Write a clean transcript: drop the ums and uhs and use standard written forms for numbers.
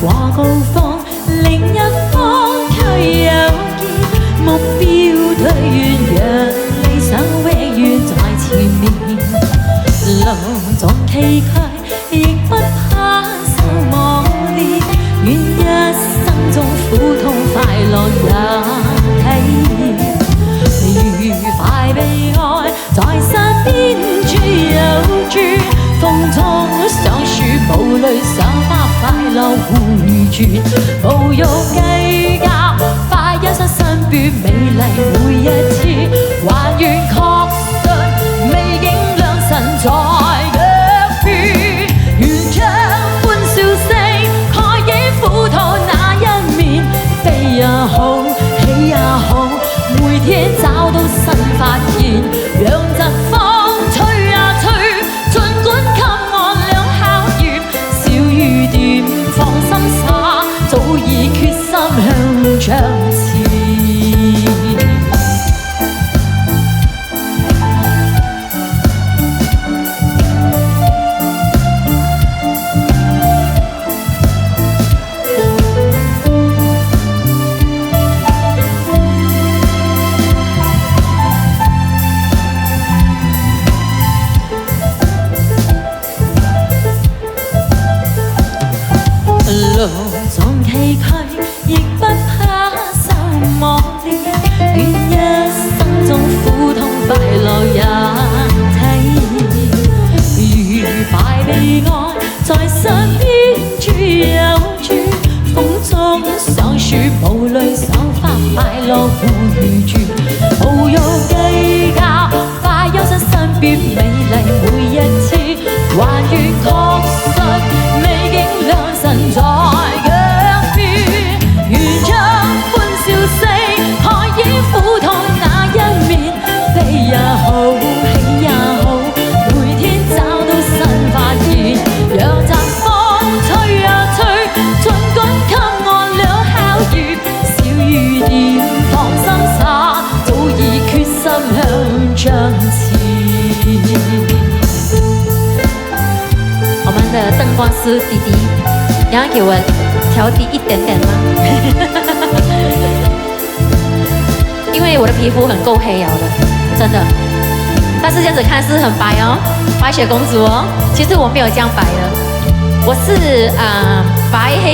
過高峰，另一方卻有見目標退遠，讓理想永遠在前面。路縱崎嶇，亦不怕受磨練，願一生中苦痛快樂也體驗。愉快悲哀在身邊處有住，風中想樹無淚想花快樂回轉，無欲計較快憂傷身邊美麗每一次，還願確信美景良辰在腳邊，願將歡笑聲蓋掩苦痛那一面，悲也好喜也好，每天找到新發現，讓疾風吹呀吹，儘管給我倆考驗，小雨點放心灑，早已決心向着前。路縱崎嶇，亦不怕受磨練，願一生中苦痛快樂也體驗。愉快悲哀在身邊處有住，風中想樹無淚想花快樂回轉，無欲計較快憂傷身邊美麗每一次，還願確信美景良辰在腳邊，願將歡笑聲蓋掩苦痛那一面，悲也好喜也好，每天找到新發現，讓疾風吹呀吹，儘管給我倆考驗，小雨點放心灑，早已決心向着前。我們的燈光師弟弟，你要給我調低一點點嗎？因為我的皮膚很夠黑了的，真的。但是這樣子看是很白哦，白雪公主哦。其實我沒有這樣白的，我是白黑。